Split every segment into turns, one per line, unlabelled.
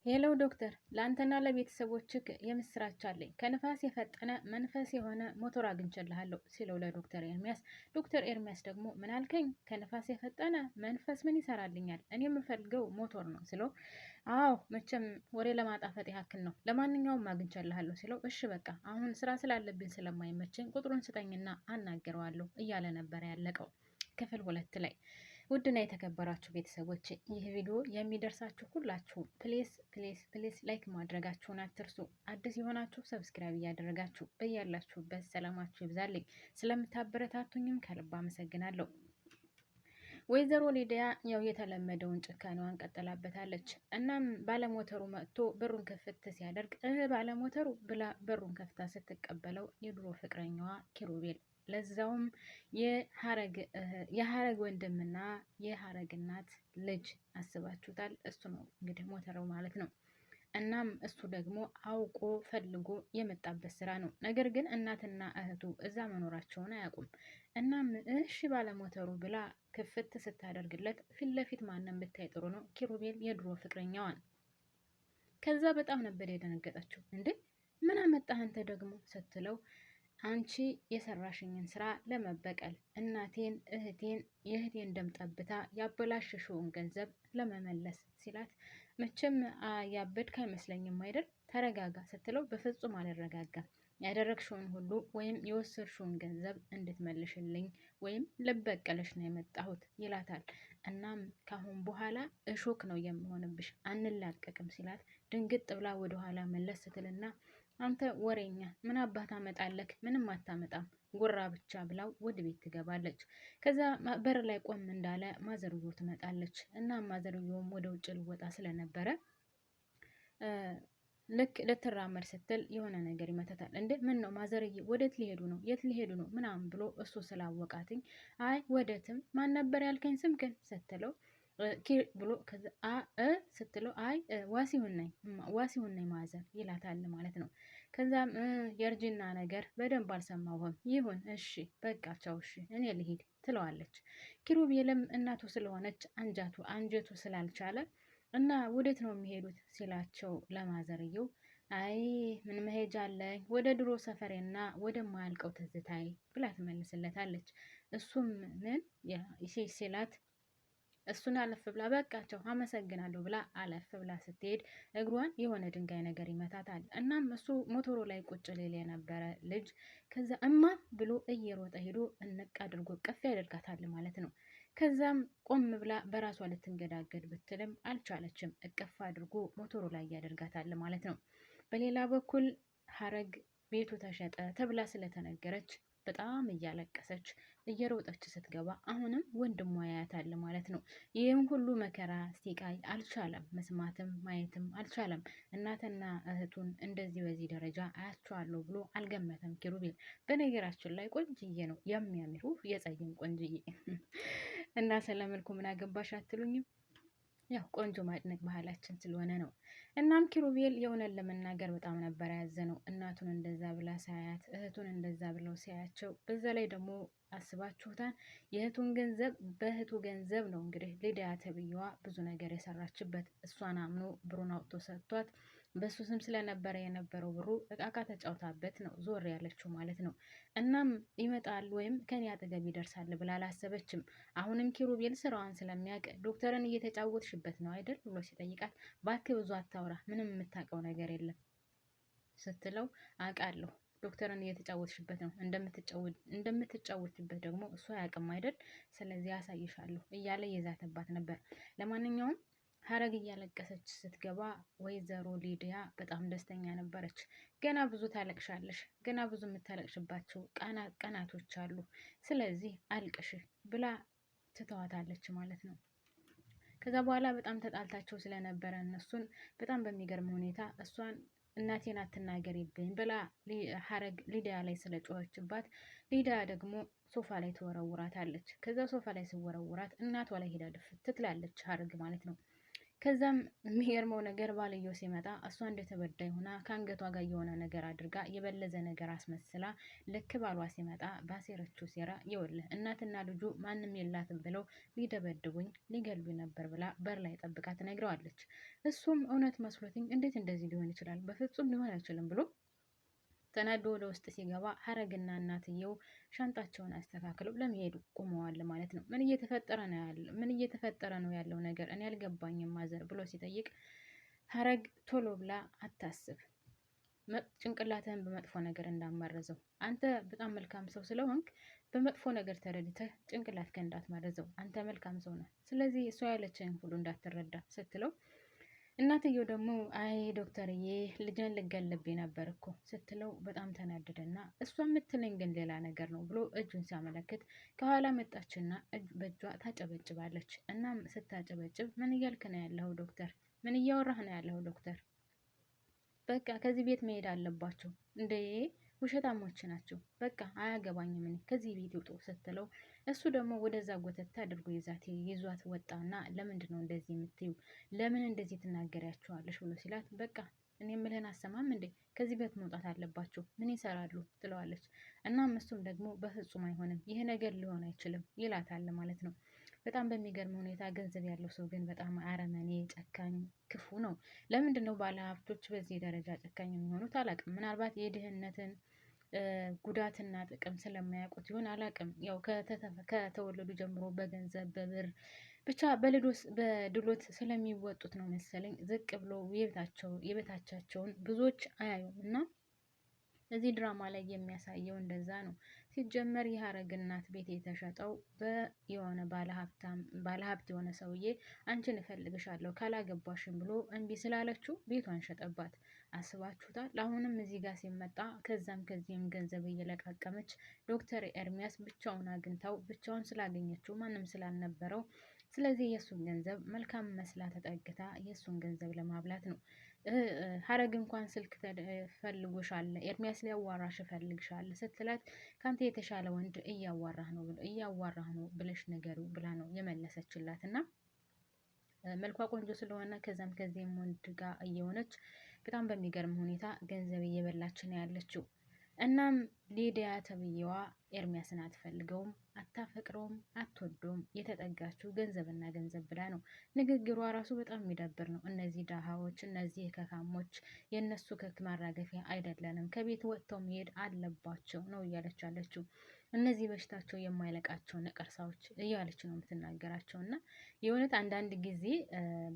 ሄሎ ዶክተር፣ ለአንተና ለቤተሰቦችህ የምስራች አለኝ። ከንፋስ የፈጠነ መንፈስ የሆነ ሞተር አግኝቼልሃለሁ ሲለው ለዶክተር ኤርሚያስ። ዶክተር ኤርሚያስ ደግሞ ምን አልከኝ? ከንፋስ የፈጠነ መንፈስ ምን ይሰራልኛል? እኔ የምፈልገው ሞተር ነው ሲለው፣ አዎ መቼም ወሬ ለማጣፈጥ ያክል ነው። ለማንኛውም አግኝቼልሃለሁ ሲለው፣ እሺ በቃ አሁን ስራ ስላለብኝ ስለማይመቸኝ ቁጥሩን ስጠኝና አናግረዋለሁ እያለ ነበር ያለቀው ክፍል 2 ላይ። ውድና የተከበራችሁ ቤተሰቦች ይህ ቪዲዮ የሚደርሳችሁ ሁላችሁም ፕሌስ ፕሌስ ፕሌስ ላይክ ማድረጋችሁን አትርሱ። አዲስ የሆናችሁ ሰብስክራይብ እያደረጋችሁ በያላችሁበት ሰላማችሁ ይብዛልኝ። ስለምታበረታቱኝም ከልብ አመሰግናለሁ። ወይዘሮ ሊዲያ ያው የተለመደውን ጭካኔዋን ቀጥላበታለች። እናም ባለሞተሩ መጥቶ በሩን ክፍት ሲያደርግ ባለሞተሩ ብላ በሩን ከፍታ ስትቀበለው የድሮ ፍቅረኛዋ ኪሩቤል፣ ለዛውም የሀረግ ወንድምና የሀረግ እናት ልጅ አስባችሁታል። እሱ ነው እንግዲህ ሞተረው ማለት ነው። እናም እሱ ደግሞ አውቆ ፈልጎ የመጣበት ስራ ነው። ነገር ግን እናትና እህቱ እዛ መኖራቸውን አያውቁም። እናም እሺ ባለሞተሩ ብላ ክፍት ስታደርግለት ፊት ለፊት ማንም ብታይ ጥሩ ነው ኪሩቤል የድሮ ፍቅረኛዋን። ከዛ በጣም ነበር የደነገጠችው። እንዴ ምን አመጣህ አንተ ደግሞ ስትለው፣ አንቺ የሰራሽኝን ስራ ለመበቀል እናቴን፣ እህቴን፣ የእህቴን ደም ጠብታ ያበላሸሽውን ገንዘብ ለመመለስ ሲላት፣ መቼም ያበድክ አይመስለኝም አይደል? ተረጋጋ ስትለው፣ በፍጹም አልረጋጋም፣ ያደረግሽውን ሁሉ ወይም የወሰድሽውን ገንዘብ እንድትመልሽልኝ ወይም ልበቀለሽ ነው የመጣሁት ይላታል። እናም ካሁን በኋላ እሾክ ነው የምሆንብሽ አንላቀቅም ሲላት፣ ድንግጥ ብላ ወደኋላ መለስ ስትልና፣ አንተ ወሬኛ ምን አባት አመጣለክ? ምንም አታመጣም ጉራ ብቻ ብላው ወደ ቤት ትገባለች። ከዛ በር ላይ ቆም እንዳለ ማዘርዮ ትመጣለች። እና ማዘርዮም ወደ ውጭ ልወጣ ስለነበረ ልክ ልትራመድ ስትል የሆነ ነገር ይመታታል። እንዴ ምን ነው ማዘርዬ? ወዴት ሊሄዱ ነው? የት ሊሄዱ ነው? ምናምን ብሎ እሱ ስላወቃትኝ፣ አይ ወደትም ማን ነበር ያልከኝ ስምክን ስትለው ብሎ ስትለው፣ አይ ዋሲሁን ነኝ ማዘር ይላታል ማለት ነው። ከዛም የእርጅና ነገር በደንብ አልሰማሁም። ይሁን እሺ በቃ ቻው እሺ እኔ ልሂድ ትለዋለች። ኪሩቤልም እናቱ ስለሆነች አንጀቱ ስላልቻለ እና ወዴት ነው የሚሄዱት ሲላቸው ለማዘርየው፣ አይ ምን መሄጃ አለኝ ወደ ድሮ ሰፈሬና ወደማያልቀው ትዝታይ ብላ ትመልስለታለች። እሱም ምን ሲላት፣ እሱን አለፍ ብላ በቃቸው አመሰግናለሁ ብላ አለፍ ብላ ስትሄድ እግሯን የሆነ ድንጋይ ነገር ይመታታል። እናም እሱ ሞቶሮ ላይ ቁጭ ሊል የነበረ ልጅ ከዛ እማ ብሎ እየሮጠ ሄዶ እንቅ አድርጎ ቀፍ ያደርጋታል ማለት ነው። ከዛም ቆም ብላ በራሷ ልትንገዳገድ ብትልም አልቻለችም። እቅፍ አድርጎ ሞቶሮ ላይ ያደርጋታል ማለት ነው። በሌላ በኩል ሀረግ ቤቱ ተሸጠ ተብላ ስለተነገረች በጣም እያለቀሰች እየሮጠች ስትገባ አሁንም ወንድሟ ያያታል ማለት ነው። ይህም ሁሉ መከራ ሲቃይ አልቻለም፣ መስማትም ማየትም አልቻለም። እናትና እህቱን እንደዚህ በዚህ ደረጃ አያቸዋለሁ ብሎ አልገመተም ኪሩቤል። በነገራችን ላይ ቆንጅዬ ነው የሚያምሩ የጸይም ቆንጅዬ እና ስለመልኩ ምን አገባሽ አትሉኝም? ያው ቆንጆ ማድነቅ ባህላችን ስለሆነ ነው። እናም ኪሩቤል የእውነት ለመናገር በጣም ነበር ያዘነው። እናቱን እንደዛ ብላ ሳያት፣ እህቱን እንደዛ ብለው ሲያያቸው፣ በዛ ላይ ደግሞ አስባችሁታል የእህቱን ገንዘብ በእህቱ ገንዘብ ነው እንግዲህ ሊዲያ ተብዬዋ ብዙ ነገር የሰራችበት። እሷን አምኖ ብሩን አውጥቶ ሰጥቷት በሱ ስም ስለነበረ የነበረው ብሩ እቃቃ ተጫውታበት ነው ዞር ያለችው ማለት ነው። እናም ይመጣል ወይም ከኔ አጠገብ ይደርሳል ብላ አላሰበችም። አሁንም ኪሩቤል ስራዋን ስለሚያውቅ ዶክተርን እየተጫወትሽበት ነው አይደል ብሎ ሲጠይቃት፣ ባክህ ብዙ አታውራ ምንም የምታውቀው ነገር የለም ስትለው፣ አውቃለሁ ዶክተርን እየተጫወትሽበት ነው፣ እንደምትጫወትበት ደግሞ እሱ አያውቅም አይደል? ስለዚህ ያሳይሻለሁ እያለ የዛተባት ነበር። ለማንኛውም ሀረግ እያለቀሰች ስትገባ ወይዘሮ ሊዲያ በጣም ደስተኛ ነበረች። ገና ብዙ ታለቅሻለሽ፣ ገና ብዙ የምታለቅሽባቸው ቀናቶች አሉ፣ ስለዚህ አልቅሽ ብላ ትተዋታለች ማለት ነው። ከዛ በኋላ በጣም ተጣልታቸው ስለነበረ እነሱን በጣም በሚገርም ሁኔታ እሷን እናቴን አትናገሪብኝ ብላ ሀረግ ሊዲያ ላይ ስለጮኸችባት፣ ሊዲያ ደግሞ ሶፋ ላይ ትወረውራታለች። ከዛ ሶፋ ላይ ስወረውራት እናቷ ላይ ሄዳ ድፍት ትላለች ሀረግ ማለት ነው። ከዛም የሚገርመው ነገር ባልየው ሲመጣ እሷ እንደተበዳይ ሆና ከአንገቷ ጋር የሆነ ነገር አድርጋ የበለዘ ነገር አስመስላ ልክ ባሏ ሲመጣ ባሴረችው ሴራ ይኸውልህ እናትና ልጁ ማንም የላትም ብለው ሊደበድቡኝ ሊገሉኝ ነበር ብላ በር ላይ ጠብቃ ትነግረዋለች። እሱም እውነት መስሎትኝ እንዴት እንደዚህ ሊሆን ይችላል? በፍጹም ሊሆን አይችልም ብሎ ተናዶ ወደ ውስጥ ሲገባ ሀረግና እናትየው ሻንጣቸውን አስተካክለው ለመሄድ ቆመዋል ማለት ነው። ምን እየተፈጠረ ነው ያለው ነገር እኔ አልገባኝም ማዘር ብሎ ሲጠይቅ ሀረግ ቶሎ ብላ አታስብ፣ ጭንቅላትህን በመጥፎ ነገር እንዳማረዘው፣ አንተ በጣም መልካም ሰው ስለሆንክ በመጥፎ ነገር ተረድተህ ጭንቅላትህን እንዳትማረዘው፣ አንተ መልካም ሰው ነህ፣ ስለዚህ እሷ ያለችህን ሁሉ እንዳትረዳ ስትለው እናትየው ደግሞ አይ ዶክተርዬ ልጅን ልገለብኝ ነበር እኮ ስትለው በጣም ተናደደና እሷ የምትለኝ ግን ሌላ ነገር ነው ብሎ እጁን ሲያመለክት ከኋላ መጣችና በእጇ ታጨበጭባለች። እናም ስታጨበጭብ ምን እያልክ ነው ያለኸው ዶክተር? ምን እያወራህ ነው ያለኸው ዶክተር? በቃ ከዚህ ቤት መሄድ አለባቸው እንዴ ውሸታሞች ናቸው። በቃ አያገባኝም እኔ ከዚህ ቤት ይውጡ ስትለው እሱ ደግሞ ወደዛ ጎተታ አድርጎ ይዟት ወጣና ለምንድን ነው እንደዚህ የምትዩ? ለምን እንደዚህ ትናገሪያቸዋለሽ ብሎ ሲላት በቃ እኔ የምልህን አሰማም እንዴ ከዚህ ቤት መውጣት አለባቸው ምን ይሰራሉ ትለዋለች። እናም እሱም ደግሞ በፍጹም አይሆንም ይሄ ነገር ሊሆን አይችልም ይላታል ማለት ነው። በጣም በሚገርም ሁኔታ ገንዘብ ያለው ሰው ግን በጣም አረመኔ፣ ጨካኝ፣ ክፉ ነው። ለምንድን ነው ባለሀብቶች በዚህ ደረጃ ጨካኝ የሚሆኑት አላውቅም። ምናልባት የድህነትን ጉዳትና ጥቅም ስለማያውቁት ይሆን አላውቅም። ያው ከተወለዱ ጀምሮ በገንዘብ በብር ብቻ በድሎት ስለሚወጡት ነው መሰለኝ ዝቅ ብሎ የቤታቻቸውን ብዙዎች አያዩም እና እዚህ ድራማ ላይ የሚያሳየው እንደዛ ነው። ሲጀመር የሀረግ እናት ቤት የተሸጠው የሆነ ባለሀብት የሆነ ሰውዬ አንቺን እፈልግሻለሁ ካላገባሽም ብሎ እምቢ ስላለችው ቤቷን ሸጠባት። አስባችሁታል? አሁንም እዚህ ጋር ሲመጣ ከዛም ከዚህም ገንዘብ እየለቃቀመች ዶክተር ኤርሚያስ ብቻውን አግኝታው ብቻውን ስላገኘችው ማንም ስላልነበረው ስለዚህ የእሱን ገንዘብ መልካም መስላ ተጠግታ የእሱን ገንዘብ ለማብላት ነው። ሀረግ እንኳን ስልክ ፈልጎሻል ኤርሚያስ ሊያዋራሽ እፈልግሻለሁ ስትላት ከአንተ የተሻለ ወንድ እያዋራህ ነው ብለሽ ነገሩ ብላ ነው የመለሰችላት እና መልኳ ቆንጆ ስለሆነ ከዛም ከዚህም ወንድ ጋር እየሆነች በጣም በሚገርም ሁኔታ ገንዘብ እየበላች ነው ያለችው። እናም ሊዲያ ተብዬዋ ኤርሚያስን አትፈልገውም፣ አታፈቅረውም፣ አትወደውም። የተጠጋችው ገንዘብና ገንዘብ ብላ ነው። ንግግሯ ራሱ በጣም የሚደብር ነው። እነዚህ ደሃዎች፣ እነዚህ ከካሞች የእነሱ ከክ ማራገፊያ አይደለንም፣ ከቤት ወጥተው መሄድ አለባቸው ነው እያለች አለችው። እነዚህ በሽታቸው የማይለቃቸው ነቀርሳዎች እያለች ነው የምትናገራቸው። እና የእውነት አንዳንድ ጊዜ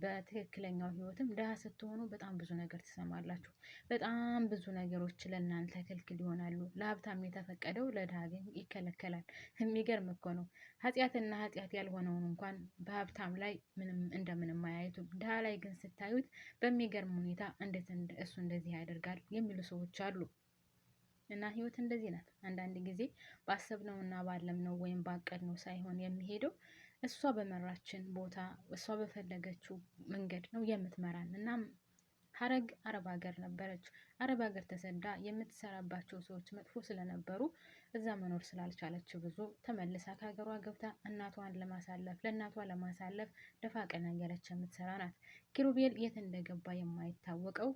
በትክክለኛው ህይወትም ድሃ ስትሆኑ በጣም ብዙ ነገር ትሰማላችሁ። በጣም ብዙ ነገሮች ለእናንተ ክልክል ይሆናሉ። ለሀብታም የተፈቀደው ለድሃ ግን ይከለከላል። የሚገርም እኮ ነው። ኃጢአትና ኃጢአት ያልሆነውን እንኳን በሀብታም ላይ እንደምንም አያዩትም። ድሃ ላይ ግን ስታዩት በሚገርም ሁኔታ እንዴት እሱ እንደዚህ ያደርጋል የሚሉ ሰዎች አሉ። እና ህይወት እንደዚህ ናት። አንዳንድ ጊዜ ባሰብነውና ባለምነው ወይም ባቀድነው ሳይሆን የሚሄደው እሷ በመራችን ቦታ እሷ በፈለገችው መንገድ ነው የምትመራን። እናም ሀረግ አረብ ሀገር ነበረች። አረብ ሀገር ተሰዳ የምትሰራባቸው ሰዎች መጥፎ ስለነበሩ እዛ መኖር ስላልቻለች ብዙ ተመልሳ ከሀገሯ ገብታ ለእናቷ ለማሳለፍ ደፋ ቀና እያለች የምትሰራ ናት። ኪሩቤል የት እንደገባ የማይታወቀው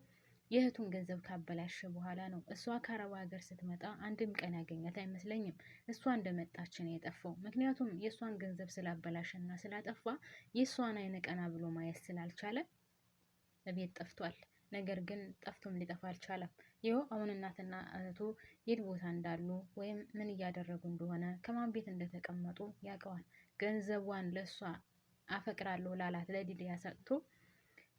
የእህቱን ገንዘብ ካበላሸ በኋላ ነው። እሷ ከአረብ ሀገር ስትመጣ አንድም ቀን ያገኛት አይመስለኝም። እሷ እንደመጣች ነው የጠፋው። ምክንያቱም የእሷን ገንዘብ ስላበላሸና ስላጠፋ የእሷን አይነ ቀና ብሎ ማየት ስላልቻለ ቤት ጠፍቷል። ነገር ግን ጠፍቶም ሊጠፋ አልቻለም። ይኸው አሁን እናትና እህቱ የት ቦታ እንዳሉ ወይም ምን እያደረጉ እንደሆነ ከማን ቤት እንደተቀመጡ ያውቀዋል። ገንዘቧን ለእሷ አፈቅራለሁ ላላት ለሊዲያ ሰጥቶ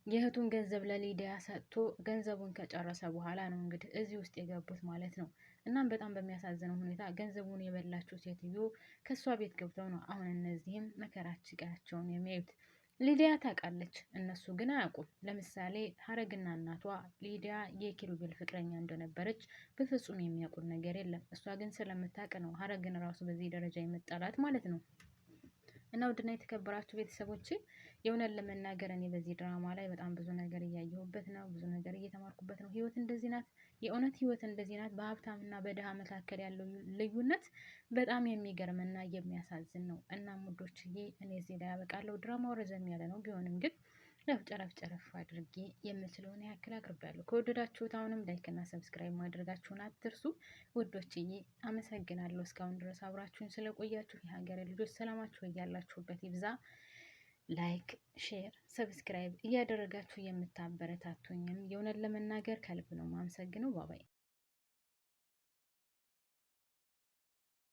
የእህቱን ገንዘብ ለሊዲያ ሰጥቶ ገንዘቡን ከጨረሰ በኋላ ነው እንግዲህ እዚህ ውስጥ የገቡት ማለት ነው። እናም በጣም በሚያሳዝነው ሁኔታ ገንዘቡን የበላችው ሴትዮ ከእሷ ቤት ገብተው ነው አሁን እነዚህም መከራቸውን የሚያዩት። ሊዲያ ታውቃለች፣ እነሱ ግን አያውቁም። ለምሳሌ ሀረግና እናቷ ሊዲያ የኪሩቤል ፍቅረኛ እንደነበረች በፍጹም የሚያውቁት ነገር የለም። እሷ ግን ስለምታውቅ ነው ሀረግን ራሱ በዚህ ደረጃ የመጣላት ማለት ነው። እና ውድና የተከበራችሁ ቤተሰቦች የእውነት ለመናገር እኔ በዚህ ድራማ ላይ በጣም ብዙ ነገር እያየሁበት ነው፣ ብዙ ነገር እየተማርኩበት ነው። ህይወት እንደዚህ ናት። የእውነት ህይወት እንደዚህ ናት። በሀብታምና በድሃ መካከል ያለው ልዩነት በጣም የሚገርምና የሚያሳዝን ነው። እና ሙዶችዬ እኔ እዚህ ላይ ያበቃለሁ። ድራማው ረዘም ያለ ነው ቢሆንም ግን ያው ጨረፍ አድርጌ የምችለውን ያክል አቅርቤያለሁ። ከወደዳችሁት አሁንም ላይክ እና ሰብስክራይብ ማድረጋችሁን አትርሱ ውዶችዬ። አመሰግናለሁ እስካሁን ድረስ አብራችሁን ስለቆያችሁ። የሀገሬ ልጆች ሰላማችሁ እያላችሁበት ይብዛ። ላይክ፣ ሼር፣ ሰብስክራይብ እያደረጋችሁ የምታበረታቱኝም የእውነት ለመናገር ከልብ ነው ማመሰግነው። ባባይ